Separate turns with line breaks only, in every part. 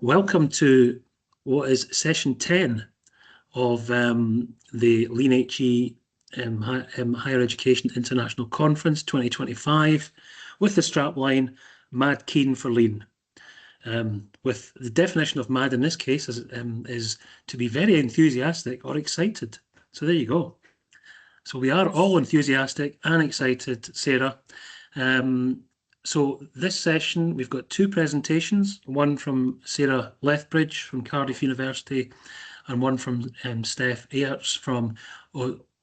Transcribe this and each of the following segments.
Welcome to what is session 10 of the Lean HE Higher Education International Conference 2025 with the strapline Mad Keen for Lean. With the definition of mad in this case is to be very enthusiastic or excited. So there you go. So we are all enthusiastic and excited, Sarah. So this session, we've got two presentations, one from Sarah Lethbridge from Cardiff University and one from Steph Ayerts from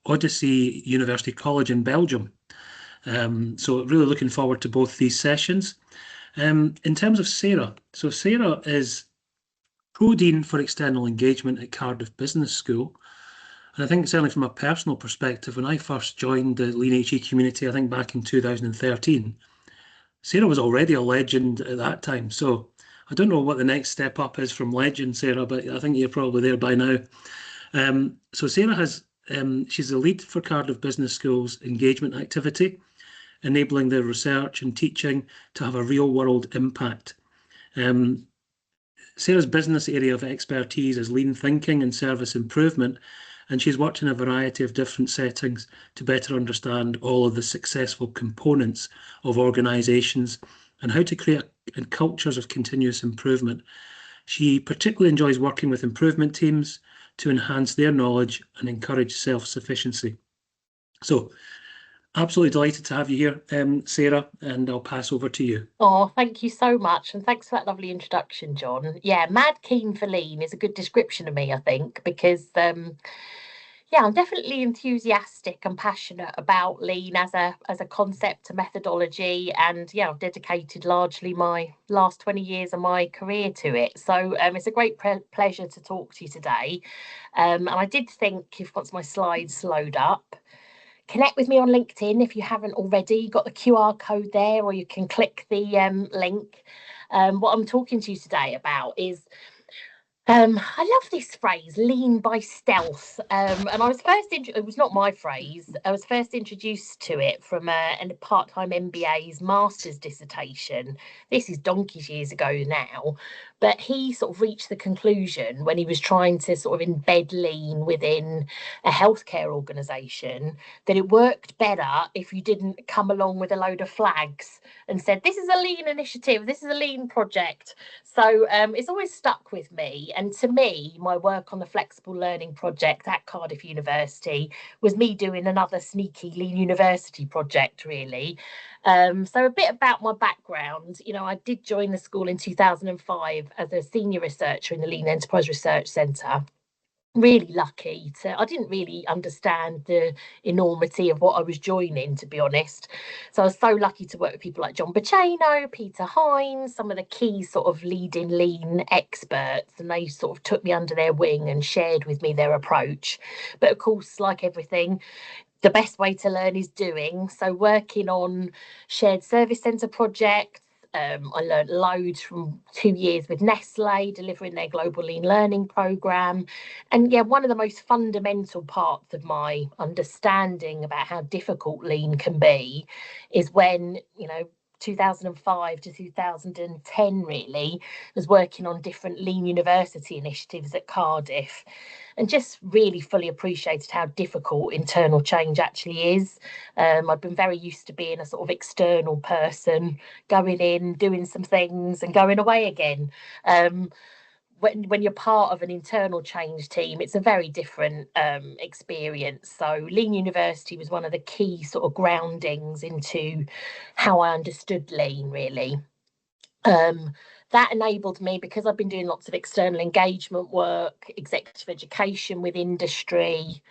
Odyssey University College in Belgium. So really looking forward to both these sessions. In terms of Sarah, so Sarah is Pro-Dean for External Engagement at Cardiff Business School. And I think certainly from a personal perspective, when I first joined the Lean HE community, I think back in 2013, Sarah was already a legend at that time. So I don't know what the next step up is from legend, Sarah, but I think you're probably there by now. So Sarah she's the lead for Cardiff Business School's engagement activity, enabling the research and teaching to have a real world impact. Sarah's business area of expertise is lean thinking and service improvement, and she's worked in a variety of different settings to better understand all of the successful components of organisations and how to create cultures of continuous improvement. She particularly enjoys working with improvement teams to enhance their knowledge and encourage self-sufficiency. So, absolutely delighted to have you here, Sarah, and I'll pass over to you.
Oh, thank you so much. And thanks for that lovely introduction, John. Yeah, mad keen for lean is a good description of me, I think, because I'm definitely enthusiastic and passionate about lean as a concept, a methodology, and I've dedicated largely my last 20 years of my career to it. So it's a great pleasure to talk to you today. And I did think, if once my slides load up, connect with me on LinkedIn if you haven't already. You've got the QR code there, or you can click the link. What I'm talking to you today about is I love this phrase, lean by stealth. And I was it was not my phrase. I was first introduced to it from a part-time MBA's master's dissertation. This is donkey's years ago now. But he sort of reached the conclusion when he was trying to sort of embed lean within a healthcare organisation that it worked better if you didn't come along with a load of flags and said, this is a lean initiative, this is a lean project. So it's always stuck with me. And to me, my work on the flexible learning project at Cardiff University was me doing another sneaky Lean University project, really. So a bit about my background. I did join the school in 2005 as a senior researcher in the Lean Enterprise Research Centre. Really lucky I didn't really understand the enormity of what I was joining, to be honest. So I was so lucky to work with people like John Baceno, Peter Hines, some of the key sort of leading lean experts, and they sort of took me under their wing and shared with me their approach. But of course, like everything, the best way to learn is doing. So working on shared service centre projects, I learned loads from 2 years with Nestle, delivering their global lean learning programme. And one of the most fundamental parts of my understanding about how difficult lean can be is when, 2005 to 2010 really was working on different Lean University initiatives at Cardiff, and just really fully appreciated how difficult internal change actually is. I've been very used to being a sort of external person, going in, doing some things and going away again. When you're part of an internal change team, it's a very different experience. So Lean University was one of the key sort of groundings into how I understood Lean, really. That enabled me, because I've been doing lots of external engagement work, executive education with industry.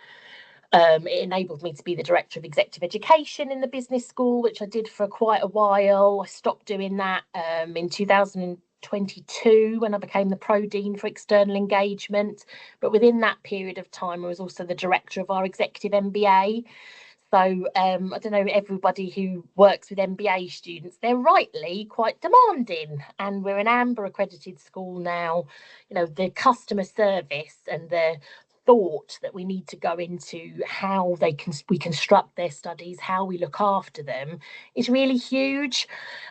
It enabled me to be the director of executive education in the business school, which I did for quite a while. I stopped doing that in 2022 when I became the Pro-Dean for external engagement. But within that period of time, I was also the director of our executive MBA. So I don't know, everybody who works with MBA students, they're rightly quite demanding. And we're an Amber accredited school now. The customer service and the thought that we need to go into how we construct their studies, how we look after them, is really huge.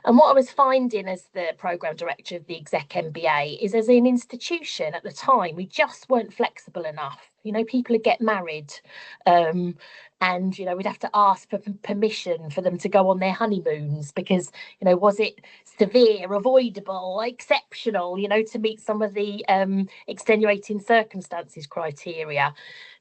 And what I was finding as the programme director of the Exec MBA is, as an institution at the time, we just weren't flexible enough. People would get married, and we'd have to ask for permission for them to go on their honeymoons because was it severe, avoidable, exceptional, to meet some of the extenuating circumstances criteria.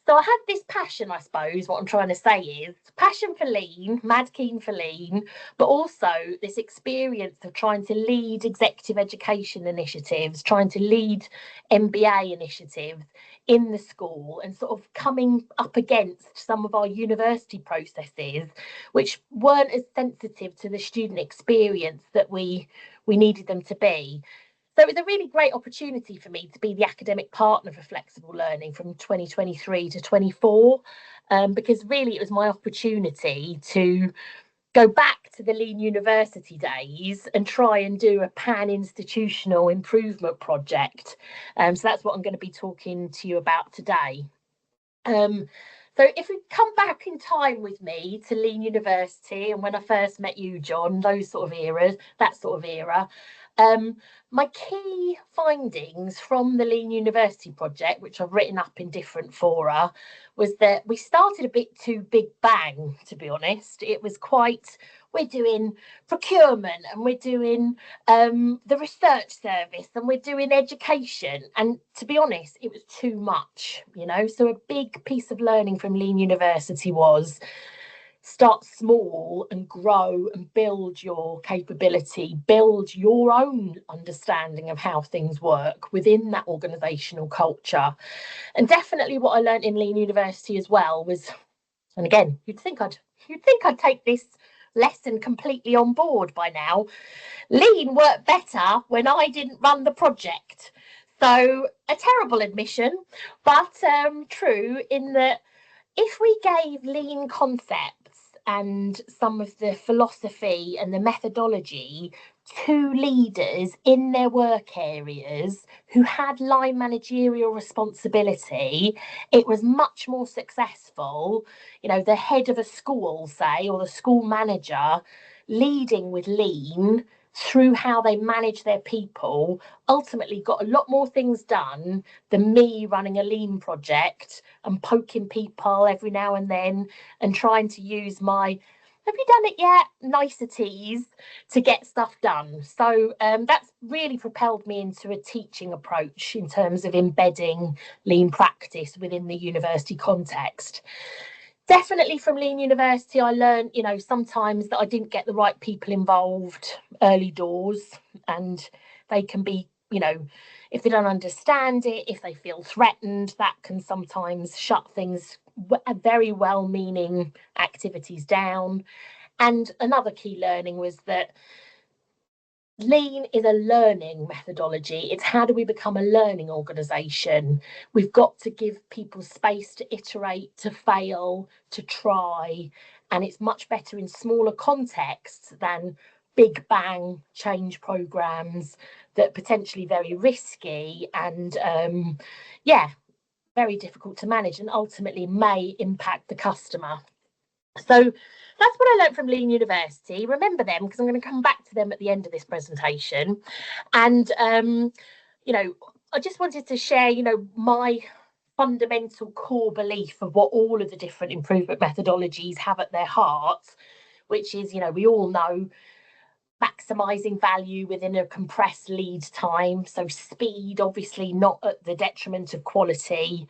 So I had this passion, I suppose, what I'm trying to say is passion for lean, mad keen for lean, but also this experience of trying to lead executive education initiatives, trying to lead MBA initiatives in the school, and sort of coming up against some of our university processes, which weren't as sensitive to the student experience that we needed them to be. So it was a really great opportunity for me to be the academic partner for flexible learning from 2023 to 24, because really it was my opportunity to go back to the Lean University days and try and do a pan-institutional improvement project. So that's what I'm going to be talking to you about today. So if we come back in time with me to Lean University and when I first met you, John, those sort of eras, that sort of era, my key findings from the Lean University project, which I've written up in different fora, was that we started a bit too big bang, to be honest. It was quite, we're doing procurement and we're doing the research service and we're doing education. And to be honest, it was too much, So a big piece of learning from Lean University was start small and grow and build your capability, build your own understanding of how things work within that organisational culture. And definitely what I learned in Lean University as well was, and again, you'd think I'd take this lesson completely on board by now. Lean worked better when I didn't run the project. So a terrible admission, but true in that if we gave lean concepts and some of the philosophy and the methodology to leaders in their work areas who had line managerial responsibility, it was much more successful. The head of a school, say, or the school manager leading with lean through how they manage their people, ultimately got a lot more things done than me running a lean project and poking people every now and then and trying to use my "have you done it yet?" niceties to get stuff done. So that's really propelled me into a teaching approach in terms of embedding lean practice within the university context. Definitely from Lean University, I learned, sometimes that I didn't get the right people involved early doors, and they can be, if they don't understand it, if they feel threatened, that can sometimes shut things, very well-meaning activities down. And another key learning was that Lean is a learning methodology. It's how do we become a learning organisation? We've got to give people space to iterate, to fail, to try. And it's much better in smaller contexts than big bang change programmes that are potentially very risky and, very difficult to manage and ultimately may impact the customer. So that's what I learned from Lean University. Remember them because I'm going to come back to them at the end of this presentation. And, I just wanted to share, my fundamental core belief of what all of the different improvement methodologies have at their heart, which is, we all know maximising value within a compressed lead time. So speed, obviously not at the detriment of quality.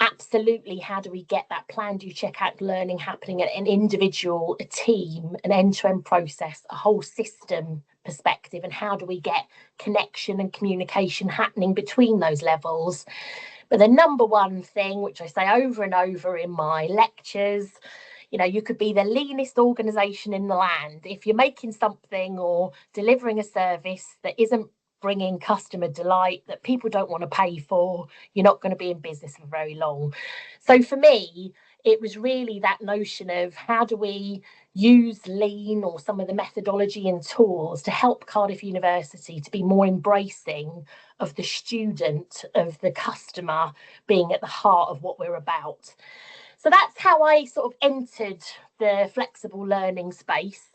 Absolutely, how do we get that plan, do, check out learning happening at an individual, a team, an end-to-end process, a whole system perspective, and how do we get connection and communication happening between those levels? But the number one thing, which I say over and over in my lectures, you could be the leanest organisation in the land. If you're making something or delivering a service that isn't bringing customer delight that people don't want to pay for, you're not going to be in business for very long. So for me, it was really that notion of how do we use lean or some of the methodology and tools to help Cardiff University to be more embracing of the student, of the customer being at the heart of what we're about. So that's how I sort of entered the flexible learning space.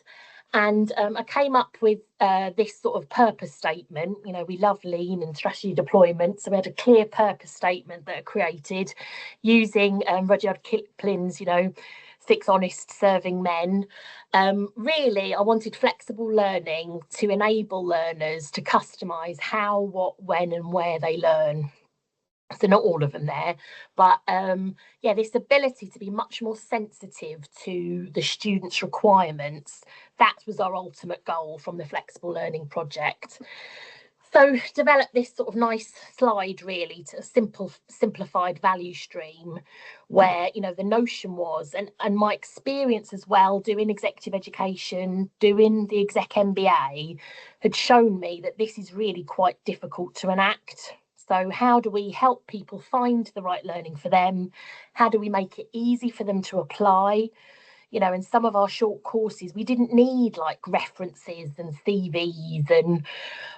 And I came up with this sort of purpose statement. You know, we love lean and strategy deployment. So we had a clear purpose statement that I created using Rudyard Kipling's, you know, 6 honest serving men. Really, I wanted flexible learning to enable learners to customise how, what, when and where they learn. So not all of them there, but yeah, this ability to be much more sensitive to the students' requirements. That was our ultimate goal from the flexible learning project. So develop this sort of nice slide really to a simplified value stream where, you know, the notion was, and my experience as well doing executive education, doing the exec MBA had shown me that this is really quite difficult to enact. So how do we help people find the right learning for them? How do we make it easy for them to apply? You know, in some of our short courses, we didn't need like references and CVs and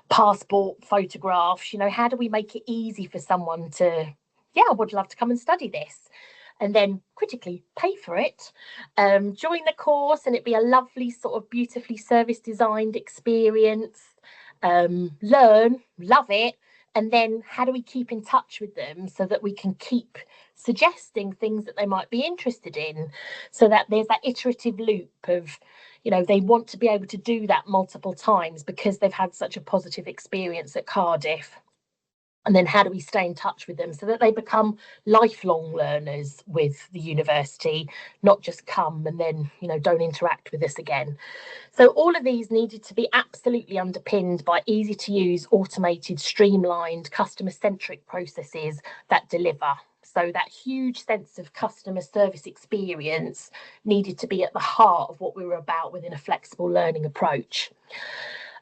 passport photographs. You know, how do we make it easy for someone to, yeah, I would love to come and study this, and then critically pay for it, join the course, and it'd be a lovely sort of beautifully service designed experience, learn, love it. And then how do we keep in touch with them so that we can keep suggesting things that they might be interested in, so that there's that iterative loop of, you know, they want to be able to do that multiple times because they've had such a positive experience at Cardiff. And then how do we stay in touch with them so that they become lifelong learners with the university, not just come and then, you know, don't interact with us again. So all of these needed to be absolutely underpinned by easy to use, automated, streamlined, customer centric processes that deliver. So that huge sense of customer service experience needed to be at the heart of what we were about within a flexible learning approach.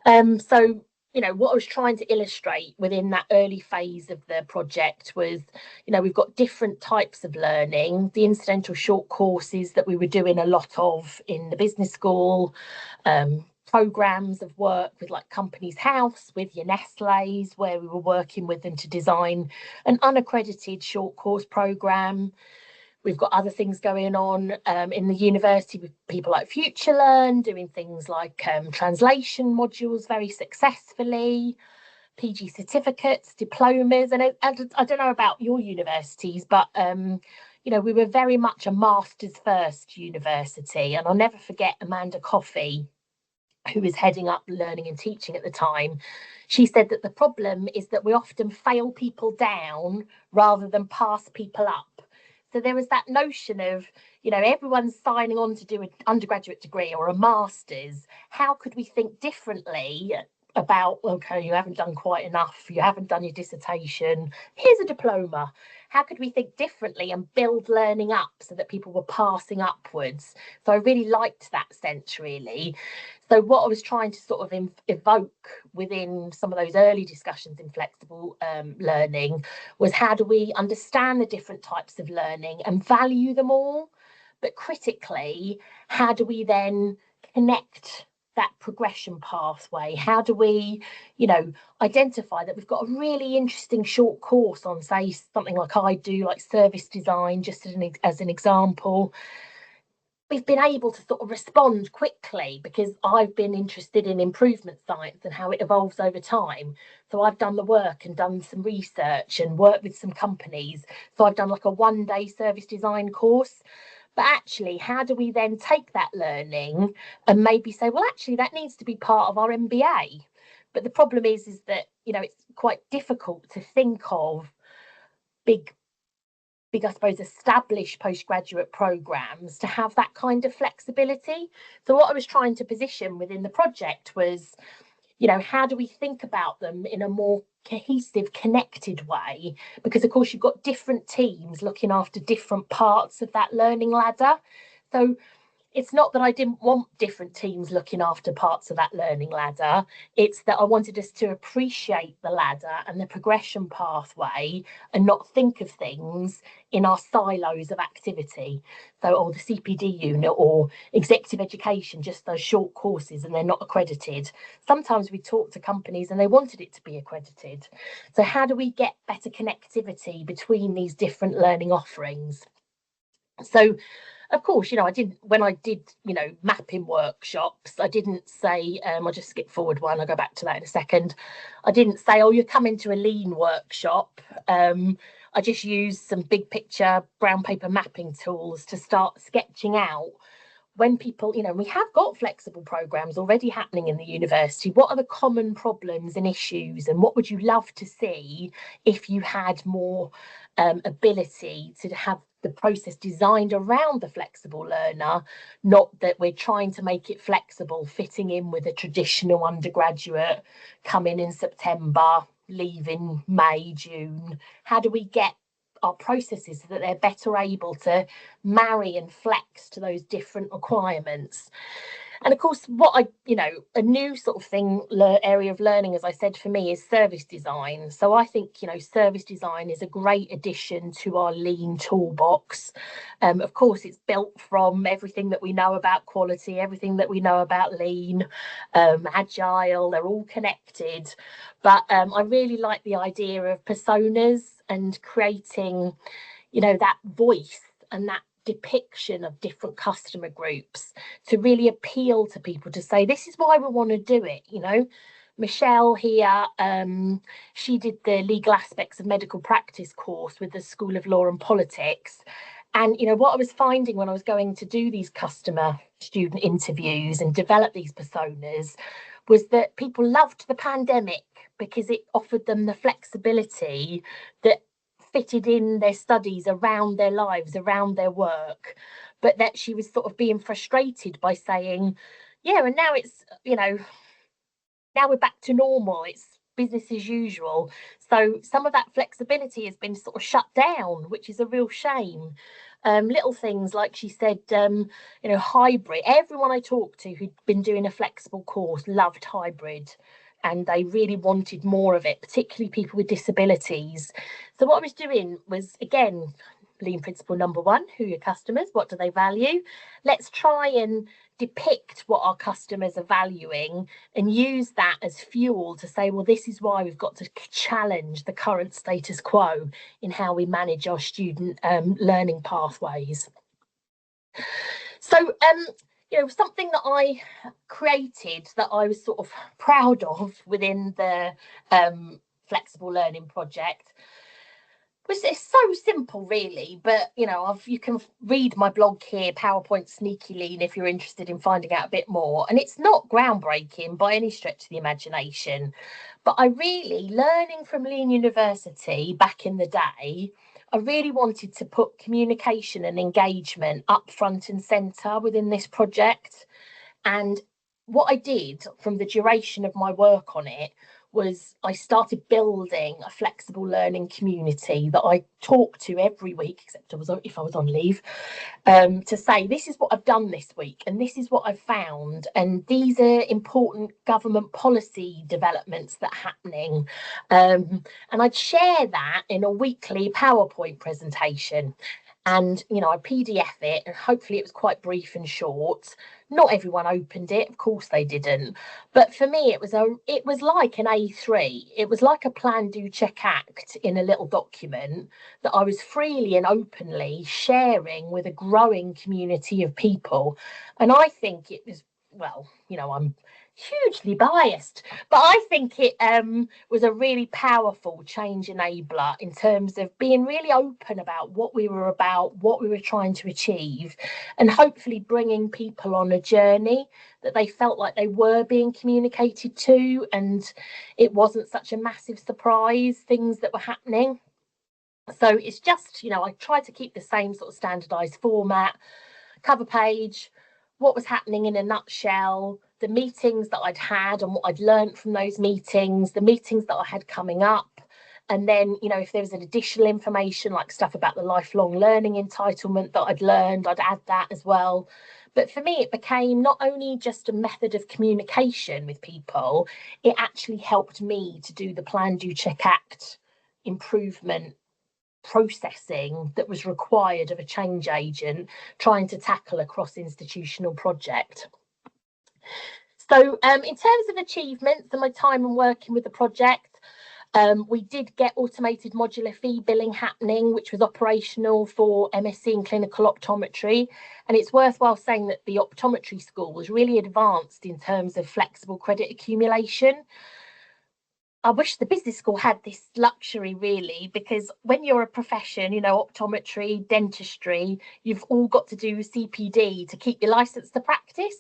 So, you know, what I was trying to illustrate within that early phase of the project was, you know, we've got different types of learning, the incidental short courses that we were doing a lot of in the business school, programs of work with like Companies House, with your Nestle's, where we were working with them to design an unaccredited short course program. We've got other things going on in the university with people like FutureLearn, doing things like translation modules very successfully, PG certificates, diplomas. And I don't know about your universities, but, you know, we were very much a master's first university. And I'll never forget Amanda Coffey, who was heading up learning and teaching at the time. She said that the problem is that we often fail people down rather than pass people up. So there was that notion of, you know, everyone's signing on to do an undergraduate degree or a master's. How could we think differently about, okay, you haven't done quite enough, you haven't done your dissertation, here's a diploma. How could we think differently and build learning up so that people were passing upwards? So I really liked that sense, really. So what I was trying to sort of evoke within some of those early discussions in flexible learning was, how do we understand the different types of learning and value them all? But critically, how do we then connect that progression pathway? How do we, you know, identify that we've got a really interesting short course on, say, something like I do, like service design, just as an example. We've been able to sort of respond quickly because I've been interested in improvement science and how it evolves over time. So I've done the work and done some research and worked with some companies. So I've done like a 1-day service design course. But actually, how do we then take that learning and maybe say, well, actually, that needs to be part of our MBA? But the problem is that, you know, it's quite difficult to think of big, I suppose, established postgraduate programs to have that kind of flexibility. So what I was trying to position within the project was, you know, how do we think about them in a more cohesive, connected way? Because of course you've got different teams looking after different parts of that learning ladder. So it's not that I didn't want different teams looking after parts of that learning ladder. It's that I wanted us to appreciate the ladder and the progression pathway and not think of things in our silos of activity. So, or the CPD unit or executive education, just those short courses, and they're not accredited. Sometimes we talk to companies and they wanted it to be accredited. So how do we get better connectivity between these different learning offerings? So, of course, I didn't, when I did, mapping workshops, I didn't say, I'll just skip forward one, I'll go back to that in a second. I didn't say, oh, you're coming to a lean workshop. I just used some big picture brown paper mapping tools to start sketching out when people, we have got flexible programs already happening in the university. What are the common problems and issues, and what would you love to see if you had more ability to have the process designed around the flexible learner, not that we're trying to make it flexible, fitting in with a traditional undergraduate, coming in September, leaving May, June. How do we get our processes so that they're better able to marry and flex to those different requirements? And of course, a new sort of thing, area of learning, as I said, for me, is service design. So I think, service design is a great addition to our lean toolbox. Of course, it's built from everything that we know about quality, everything that we know about lean, agile, they're all connected. But I really like the idea of personas and creating, that voice and that depiction of different customer groups to really appeal to people, to say, this is why we want to do it. Michelle here, she did the legal aspects of medical practice course with the School of Law and Politics. And, what I was finding when I was going to do these customer student interviews and develop these personas was that people loved the pandemic because it offered them the flexibility that fitted in their studies around their lives, around their work, but that she was sort of being frustrated by saying, yeah, and now it's, now we're back to normal, it's business as usual. So some of that flexibility has been sort of shut down, which is a real shame. Little things like she said, hybrid. Everyone I talked to who'd been doing a flexible course loved hybrid, and they really wanted more of it, particularly people with disabilities. So what I was doing was, again, lean principle number one, who are your customers? What do they value? Let's try and depict what our customers are valuing and use that as fuel to say, well, this is why we've got to challenge the current status quo in how we manage our student learning pathways. So, something that I created that I was sort of proud of within the flexible learning project it's so simple, really, but you can read my blog here, PowerPoint Sneaky Lean, if you're interested in finding out a bit more. And it's not groundbreaking by any stretch of the imagination, but I really, learning from Lean University back in the day, I really wanted to put communication and engagement up front and centre within this project. And what I did from the duration of my work on it was I started building a flexible learning community that I talked to every week, except if I was on leave, to say, this is what I've done this week, and this is what I've found, and these are important government policy developments that are happening. And I'd share that in a weekly PowerPoint presentation. And, I PDF it, and hopefully it was quite brief and short. Not everyone opened it, of course they didn't. But for me, it was like an A3. It was like a plan, do, check, act in a little document that I was freely and openly sharing with a growing community of people. And I think it was, well, I'm hugely biased, but I think it was a really powerful change enabler in terms of being really open about what we were about, what we were trying to achieve, and hopefully bringing people on a journey that they felt like they were being communicated to, and it wasn't such a massive surprise, things that were happening. So it's just, I tried to keep the same sort of standardized format, cover page, what was happening in a nutshell, the meetings that I'd had and what I'd learned from those meetings, the meetings that I had coming up, And then, you know, if there was an additional information like stuff about the lifelong learning entitlement that I'd learned, I'd add that as well. But for me, it became not only just a method of communication with people, it actually helped me to do the Plan, Do, Check, Act improvement processing that was required of a change agent trying to tackle a cross-institutional project. So in terms of achievements and my time and working with the project, we did get automated modular fee billing happening, which was operational for MSc in clinical optometry. And it's worthwhile saying that the optometry school was really advanced in terms of flexible credit accumulation. I wish the business school had this luxury, really, because when you're a profession, you know, optometry, dentistry, you've all got to do CPD to keep your license to practice.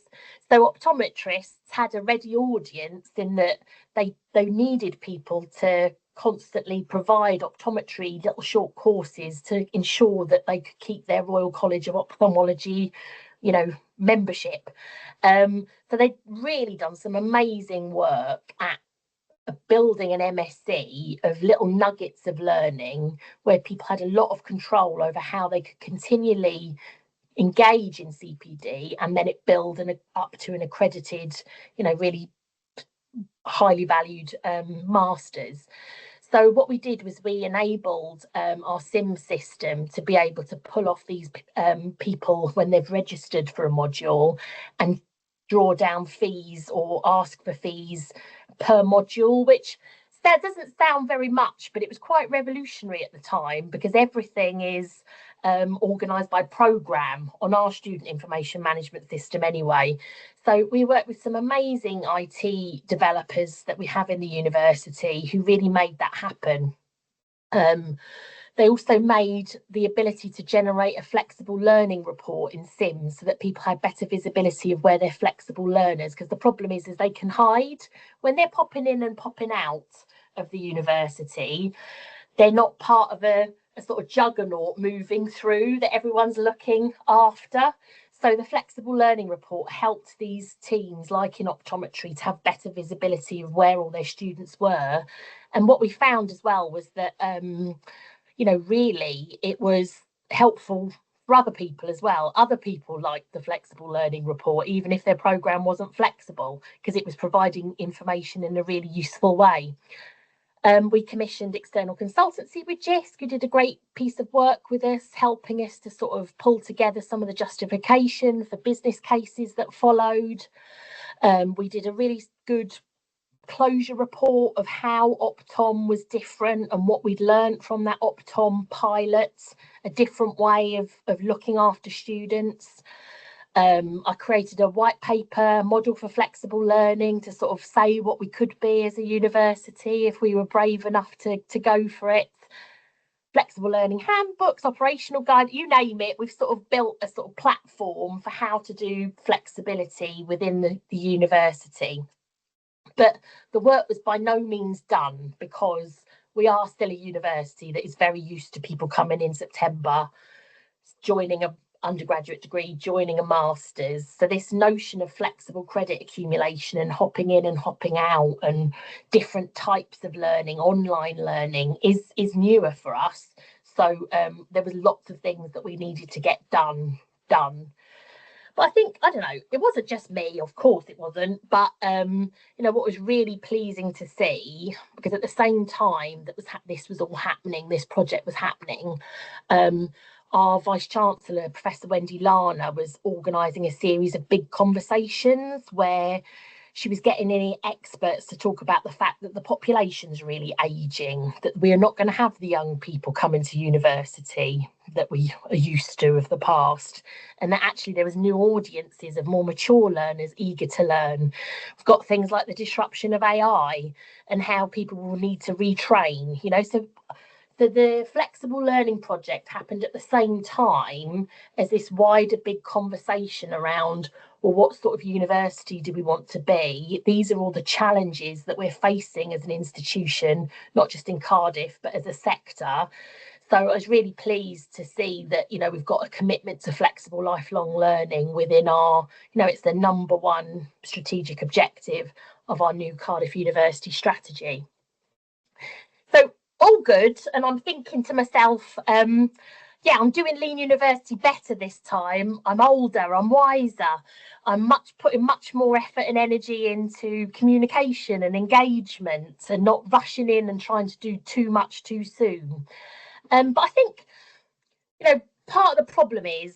So optometrists had a ready audience in that they needed people to constantly provide optometry little short courses to ensure that they could keep their Royal College of Ophthalmology, you know, membership. So they'd really done some amazing work at building an MSc of little nuggets of learning where people had a lot of control over how they could continually engage in CPD and then it build up to an accredited, you know, really highly valued masters. So what we did was we enabled our SIM system to be able to pull off these people when they've registered for a module and draw down fees or ask for fees per module, which that doesn't sound very much, but it was quite revolutionary at the time because everything is organised by programme on our student information management system anyway. So we work with some amazing IT developers that we have in the university who really made that happen. They also made the ability to generate a flexible learning report in SIMS so that people had better visibility of where they're flexible learners, because the problem is they can hide when they're popping in and popping out of the university. They're not part of a sort of juggernaut moving through that everyone's looking after. So the flexible learning report helped these teams, like in optometry, to have better visibility of where all their students were. And what we found as well was that you know, really it was helpful for other people as well. Other people liked the flexible learning report, even if their programme wasn't flexible, because it was providing information in a really useful way. We commissioned external consultancy with JISC, who did a great piece of work with us, helping us to sort of pull together some of the justification for business cases that followed. We did a really good closure report of how Optom was different and what we'd learned from that Optom pilot, a different way of looking after students. I created a white paper model for flexible learning to sort of say what we could be as a university if we were brave enough to go for it. Flexible learning handbooks, operational guide, you name it. We've sort of built a sort of platform for how to do flexibility within the university. But the work was by no means done because we are still a university that is very used to people coming in September, joining an undergraduate degree, joining a master's. So this notion of flexible credit accumulation and hopping in and hopping out and different types of learning, online learning, is newer for us. So there was lots of things that we needed to get done. But I think, I don't know, it wasn't just me, of course it wasn't, but you know, what was really pleasing to see, because at the same time that this was all happening, this project was happening, our Vice-Chancellor, Professor Wendy Lana, was organising a series of big conversations where she was getting any experts to talk about the fact that the population's really ageing, that we are not going to have the young people coming to university that we are used to of the past, and that actually there was new audiences of more mature learners eager to learn. We've got things like the disruption of AI and how people will need to retrain, you know, so the flexible learning project happened at the same time as this wider big conversation around, well, what sort of university do we want to be? These are all the challenges that we're facing as an institution, not just in Cardiff, but as a sector. So I was really pleased to see that, you know, we've got a commitment to flexible lifelong learning within our, you know, it's the number one strategic objective of our new Cardiff University strategy. So all good. And I'm thinking to myself, yeah, I'm doing Lean University better this time. I'm older, I'm wiser, I'm putting much more effort and energy into communication and engagement and not rushing in and trying to do too much too soon. But I think, part of the problem is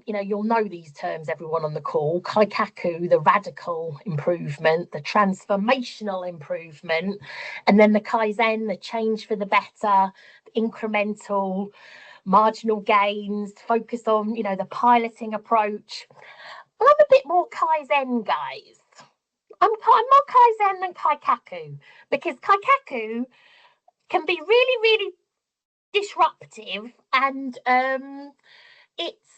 you'll know these terms, everyone on the call: kaikaku, the radical improvement, the transformational improvement, and then the kaizen, the change for the better, the incremental marginal gains, focus on, the piloting approach. Well, I'm a bit more kaizen, guys. I'm more kaizen than kaikaku, because kaikaku can be really, really disruptive, and it's,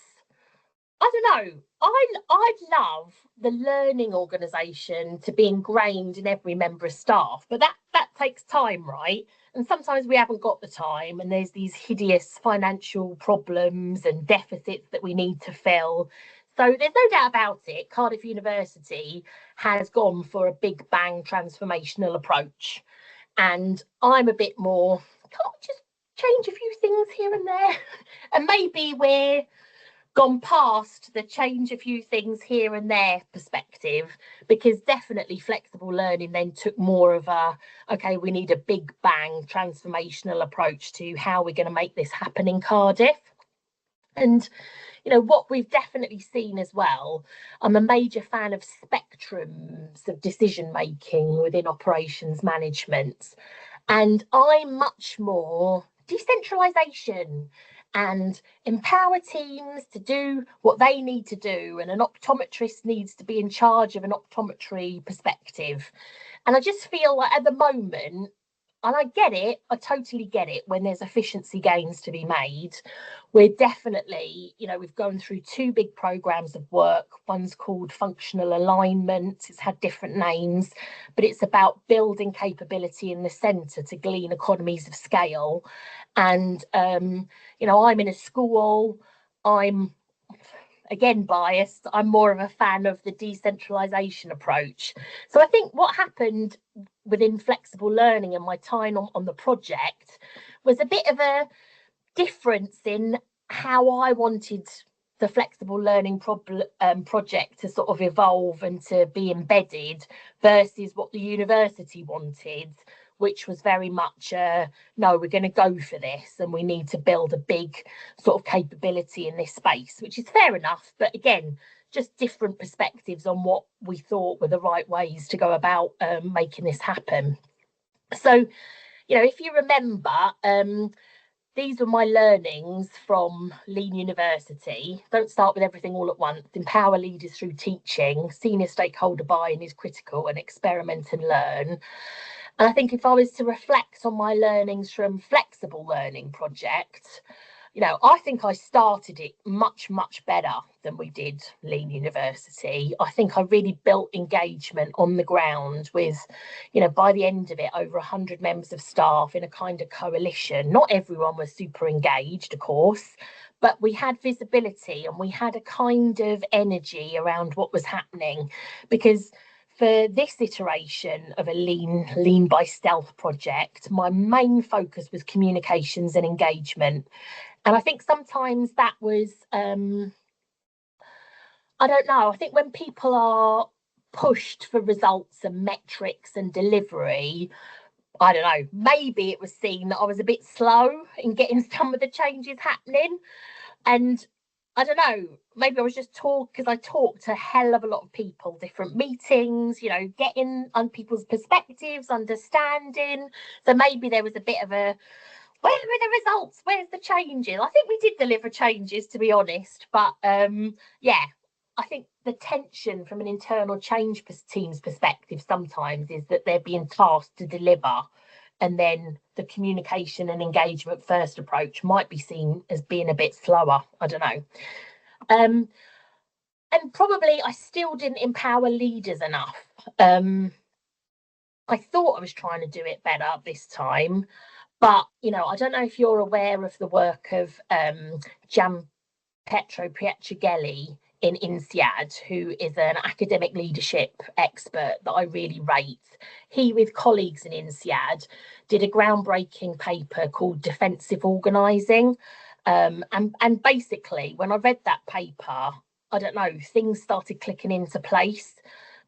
I don't know. I'd love the learning organisation to be ingrained in every member of staff, but that takes time, right? And sometimes we haven't got the time, and there's these hideous financial problems and deficits that we need to fill. So there's no doubt about it. Cardiff University has gone for a big bang transformational approach, and I'm a bit more, can't we just change a few things here and there? And maybe we're gone past the change a few things here and there perspective, because definitely flexible learning then took more of a, okay, we need a big bang transformational approach to how we're going to make this happen in Cardiff. And what we've definitely seen as well, I'm a major fan of spectrums of decision making within operations management, and I'm much more decentralisation and empower teams to do what they need to do. And an optometrist needs to be in charge of an optometry perspective. And I just feel like at the moment, and I get it, I totally get it, when there's efficiency gains to be made, we're definitely, we've gone through two big programs of work. One's called functional alignment. It's had different names, but it's about building capability in the centre to glean economies of scale. And, I'm in a school, I'm, again, biased, I'm more of a fan of the decentralisation approach. So I think what happened within flexible learning and my time on the project was a bit of a difference in how I wanted the flexible learning project to sort of evolve and to be embedded versus what the university wanted, which was very much, no, we're going to go for this and we need to build a big sort of capability in this space, which is fair enough. But again, just different perspectives on what we thought were the right ways to go about making this happen. So, if you remember, these were my learnings from Lean University. Don't start with everything all at once. Empower leaders through teaching. Senior stakeholder buy-in is critical, and experiment and learn. And I think if I was to reflect on my learnings from flexible learning projects, I think I started it much, much better than we did Lean University. I think I really built engagement on the ground with, by the end of it, over 100 members of staff in a kind of coalition. Not everyone was super engaged, of course, but we had visibility and we had a kind of energy around what was happening, because for this iteration of a lean by stealth project, my main focus was communications and engagement. And I think sometimes that was, I don't know, I think when people are pushed for results and metrics and delivery, I don't know, maybe it was seen that I was a bit slow in getting some of the changes happening. And I don't know, maybe I was just because I talked to a hell of a lot of people, different meetings, getting on people's perspectives, understanding. So maybe there was a bit of a, where are the results? Where's the changes? I think we did deliver changes, to be honest. But yeah, I think the tension from an internal change team's perspective sometimes is that they're being tasked to deliver, and then the communication and engagement first approach might be seen as being a bit slower. I don't know. And probably I still didn't empower leaders enough. I thought I was trying to do it better this time. But, I don't know if you're aware of the work of Gian Pietro Pietrugelli in INSEAD, who is an academic leadership expert that I really rate. He, with colleagues in INSEAD, did a groundbreaking paper called Defensive Organising. And basically, when I read that paper, I don't know, things started clicking into place,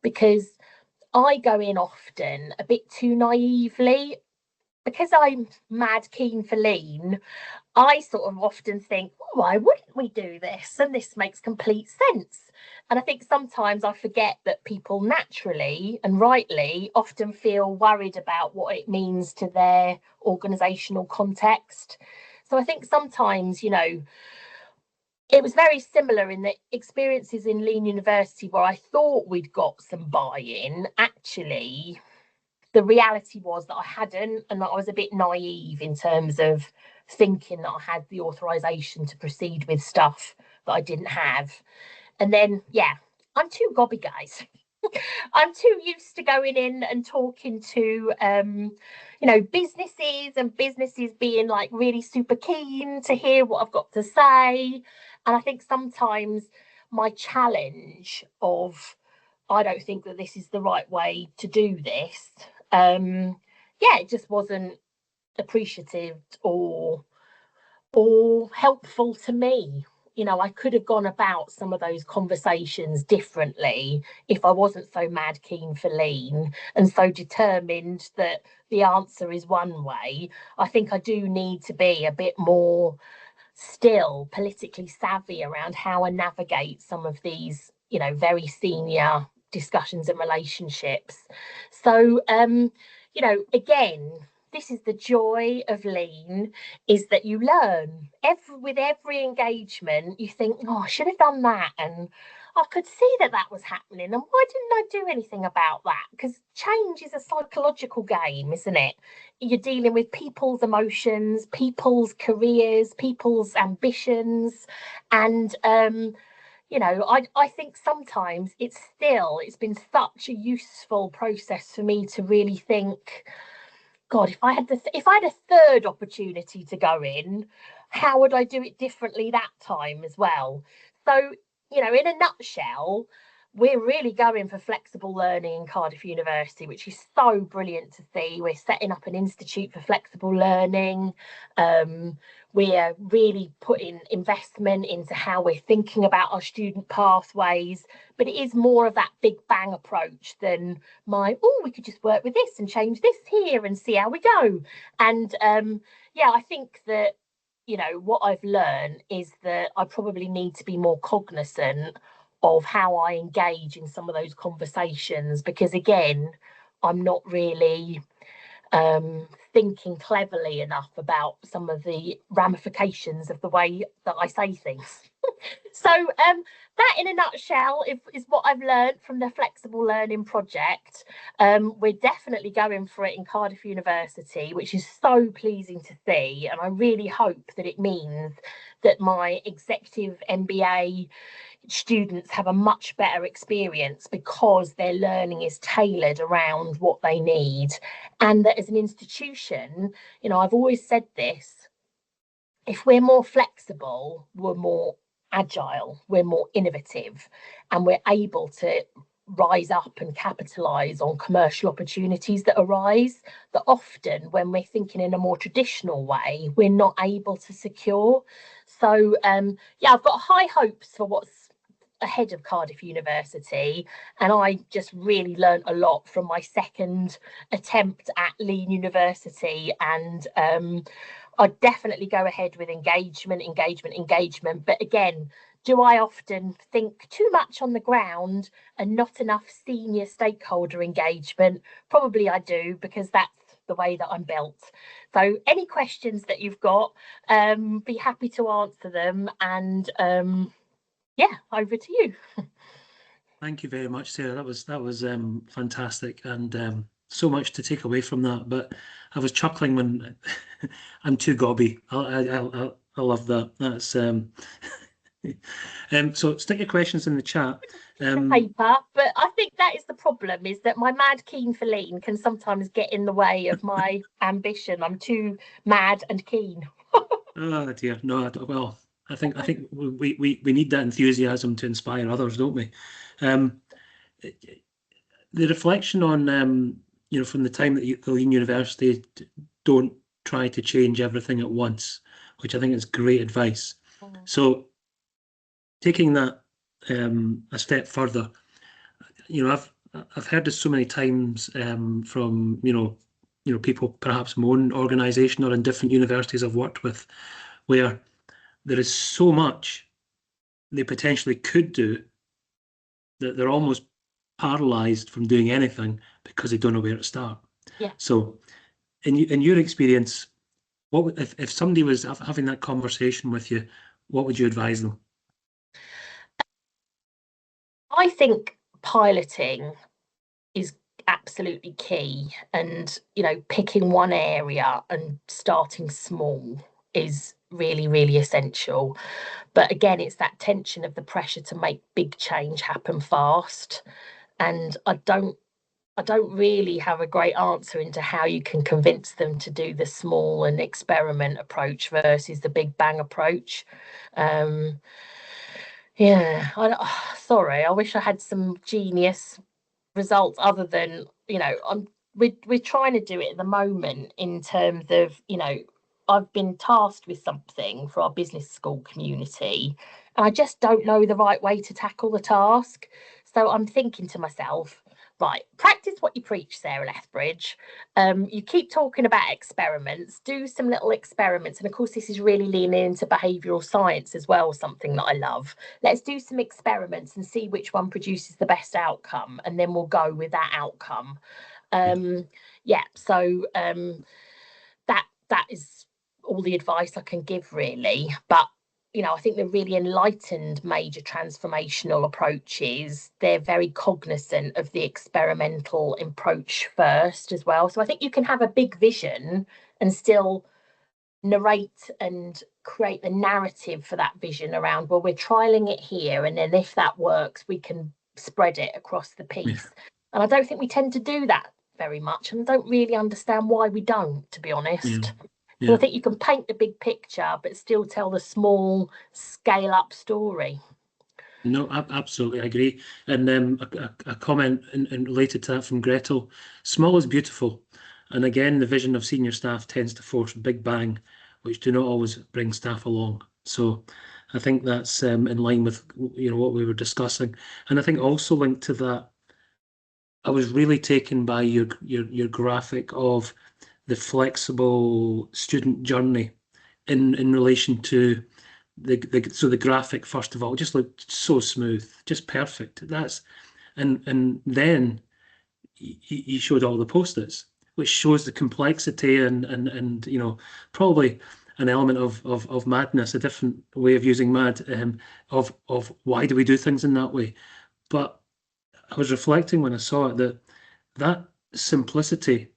because I go in often a bit too naively. Because I'm mad keen for lean, I sort of often think, well, why wouldn't we do this? And this makes complete sense. And I think sometimes I forget that people naturally and rightly often feel worried about what it means to their organisational context. So I think sometimes, you know, it was very similar in the experiences in Lean University where I thought we'd got some buy-in. Actually, the reality was that I hadn't, and that I was a bit naive in terms of thinking that I had the authorization to proceed with stuff that I didn't have. And then, yeah, I'm too gobby, guys. I'm too used to going in and talking to, you know, businesses, and businesses being like really super keen to hear what I've got to say. And I think sometimes my challenge of, I don't think that this is the right way to do this. Yeah, it just wasn't appreciative or helpful to me. You know, I could have gone about some of those conversations differently if I wasn't so mad keen for lean and so determined that the answer is one way. I think I do need to be a bit more still politically savvy around how I navigate some of these, you know, very senior discussions and relationships. So, you know, again, this is the joy of lean, is that you learn with every engagement. You think, oh, I should have done that, and I could see that that was happening, and why didn't I do anything about that? Because change is a psychological game, isn't it? You're dealing with people's emotions, people's careers, people's ambitions, and you know, I think sometimes it's been such a useful process for me to really think, God, if I had a third opportunity to go in, how would I do it differently that time as well? So, you know, in a nutshell, we're really going for flexible learning in Cardiff University, which is so brilliant to see. We're setting up an institute for flexible learning. We're really putting investment into how we're thinking about our student pathways, but it is more of that big bang approach than we could just work with this and change this here and see how we go. And yeah, I think that, you know, what I've learned is that I probably need to be more cognizant of how I engage in some of those conversations, because again, I'm not really thinking cleverly enough about some of the ramifications of the way that I say things. So that in a nutshell is what I've learned from the flexible learning project. We're definitely going for it in Cardiff University, which is so pleasing to see, and I really hope that it means that my executive MBA students have a much better experience, because their learning is tailored around what they need. And that as an institution, you know, I've always said this, if we're more flexible, we're more agile, we're more innovative, and we're able to rise up and capitalize on commercial opportunities that arise, that often when we're thinking in a more traditional way, we're not able to secure. So yeah, I've got high hopes for what's ahead of Cardiff University, and I just really learned a lot from my second attempt at Lean University. And I'd definitely go ahead with engagement. But again, do I often think too much on the ground and not enough senior stakeholder engagement? Probably I do, because that's the way that I'm built. So any questions that you've got, be happy to answer them. And yeah, over to you.
Thank you very much, Sarah. That was fantastic, and so much to take away from that. But I was chuckling when I'm too gobby. I love that. That's so stick your questions in the chat.
Paper, but I think that is the problem, is that my mad keen for lean can sometimes get in the way of my ambition. I'm too mad and keen.
Oh dear, no. Well, I think we need that enthusiasm to inspire others, don't we? The reflection on you know, from the time that the Lean University don't try to change everything at once, which I think is great advice. So taking that a step further, I've heard this so many times from people perhaps in my own organisation or in different universities I've worked with, where there is so much they potentially could do that they're almost paralysed from doing anything because they don't know where to start.
Yeah.
So, in your experience, what if somebody was having that conversation with you, what would you advise them?
I think piloting is absolutely key, and picking one area and starting small is really, really essential. But again, it's that tension of the pressure to make big change happen fast, and I don't really have a great answer into how you can convince them to do the small and experiment approach versus the big bang approach. Yeah, sorry, I wish I had some genius results other than we're trying to do it at the moment in terms of I've been tasked with something for our business school community, and I just don't know the right way to tackle the task. So I'm thinking to myself, right, practice what you preach, Sarah Lethbridge. You keep talking about experiments, do some little experiments, and of course this is really leaning into behavioural science as well, something that I love. Let's do some experiments and see which one produces the best outcome, and then we'll go with that outcome. So that is all the advice I can give, really. But I think the really enlightened major transformational approaches, they're very cognizant of the experimental approach first as well. So I think you can have a big vision and still narrate and create the narrative for that vision around, well, we're trialing it here, and then if that works, we can spread it across the piece. And I don't think we tend to do that very much, and I don't really understand why we don't, to be honest. So I think you can paint the big picture but still tell the small scale up story.
No, absolutely, I agree. And a comment in related to that from Gretel: small is beautiful. And again, the vision of senior staff tends to force big bang, which do not always bring staff along. So I think that's in line with what we were discussing. And I think also linked to that, I was really taken by your graphic of the flexible student journey in relation to the graphic. First of all, just looked so smooth, just perfect. And then you showed all the post-its, which shows the complexity and probably an element of madness, a different way of using mad, of why do we do things in that way. But I was reflecting when I saw it that simplicity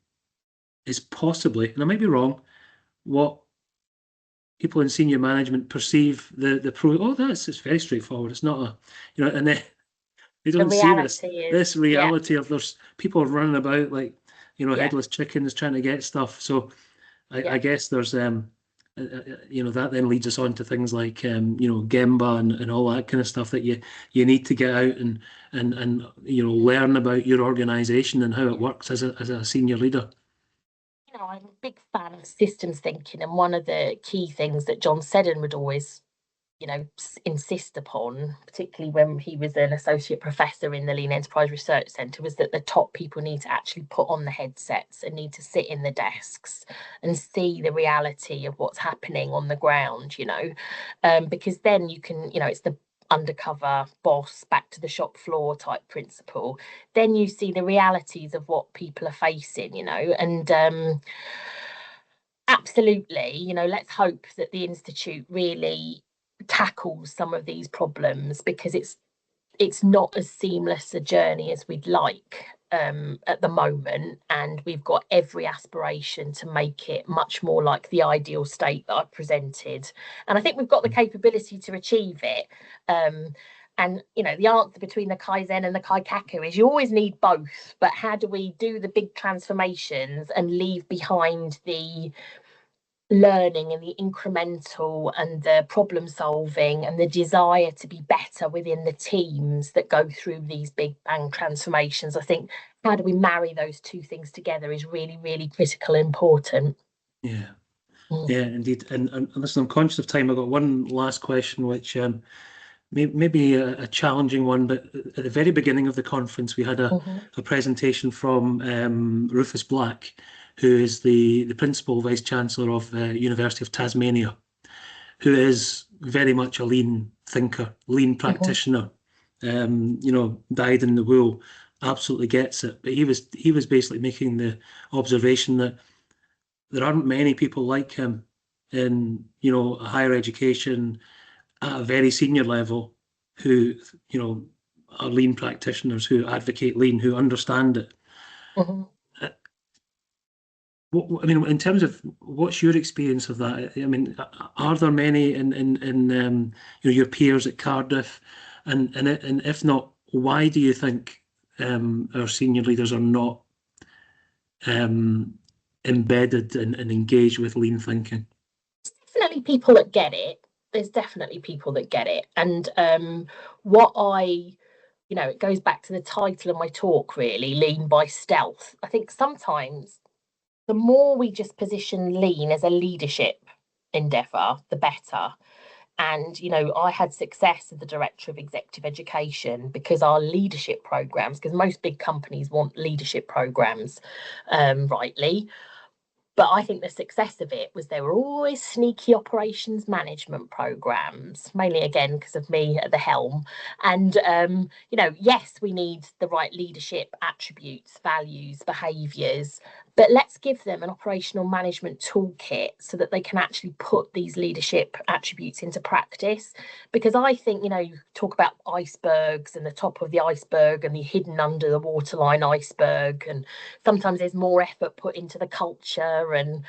is possibly, and I might be wrong, what people in senior management perceive the pro. Oh, it's very straightforward. It's not and they don't see this reality of there's people running about like headless chickens trying to get stuff. So I guess there's that then leads us on to things like Gemba and all that kind of stuff that you need to get out and learn about your organisation and how it works as a senior leader.
I'm a big fan of systems thinking, and one of the key things that John Seddon would always insist upon, particularly when he was an associate professor in the Lean Enterprise Research Centre, was that the top people need to actually put on the headsets and need to sit in the desks and see the reality of what's happening on the ground, because then you can, it's the undercover boss back to the shop floor type principle. Then you see the realities of what people are facing, and absolutely, let's hope that the Institute really tackles some of these problems, because it's not as seamless a journey as we'd like at the moment, and we've got every aspiration to make it much more like the ideal state that I've presented, and I think we've got the capability to achieve it. And the answer between the Kaizen and the Kaikaku is you always need both, but how do we do the big transformations and leave behind the learning and the incremental and the problem solving and the desire to be better within the teams that go through these big bang transformations? I think how do we marry those two things together is really, really critical and important.
Yeah.
Mm.
Yeah, indeed. And listen, I'm conscious of time. I've got one last question, which maybe a challenging one, but at the very beginning of the conference, we had a presentation from Rufus Black, who is the Principal Vice Chancellor of the University of Tasmania, who is very much a lean thinker, lean practitioner, dyed in the wool, absolutely gets it. But he was basically making the observation that there aren't many people like him in higher education at a very senior level who are lean practitioners, who advocate lean, who understand it. I mean, in terms of what's your experience of that? I mean, are there many in your peers at Cardiff, and if not, why do you think our senior leaders are not embedded and engaged with lean thinking?
Definitely people that get it. There's definitely people that get it, and it goes back to the title of my talk, really, lean by stealth. I think sometimes the more we just position lean as a leadership endeavour, the better. And, I had success as the director of executive education because our leadership programs, because most big companies want leadership programs, rightly. But I think the success of it was there were always sneaky operations management programs, mainly again because of me at the helm. And, yes, we need the right leadership attributes, values, behaviours, but let's give them an operational management toolkit so that they can actually put these leadership attributes into practice. Because I think, you talk about icebergs and the top of the iceberg and the hidden under the waterline iceberg, and sometimes there's more effort put into the culture. And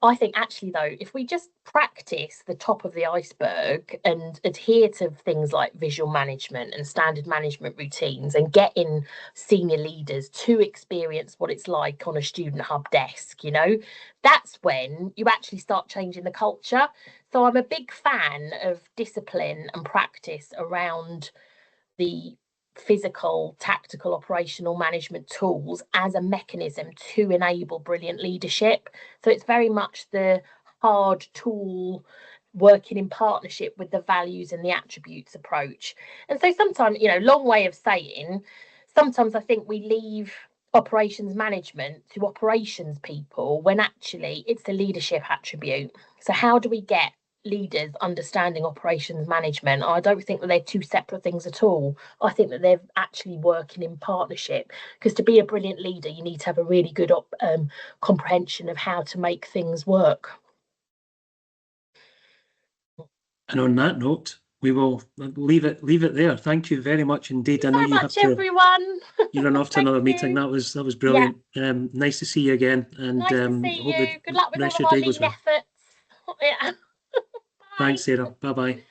I think actually, though, if we just practice the top of the iceberg and adhere to things like visual management and standard management routines and get in senior leaders to experience what it's like on a student hub desk, that's when you actually start changing the culture. So I'm a big fan of discipline and practice around the physical, tactical, operational management tools as a mechanism to enable brilliant leadership. So it's very much the hard tool working in partnership with the values and the attributes approach. And so sometimes, long way of saying, sometimes I think we leave operations management to operations people when actually it's a leadership attribute. So how do we get leaders understanding operations management? I don't think that they're two separate things at all. I think that they're actually working in partnership, because to be a brilliant leader, you need to have a really good comprehension of how to make things work.
And on that note, we will leave it there. Thank you very much indeed.
Thank you very much, everyone.
You run off to another meeting. That was brilliant. Yeah. Nice to see you again. And
nice to see you. Good luck with all of our lean efforts. Yeah.
Thanks, Sarah. Bye-bye.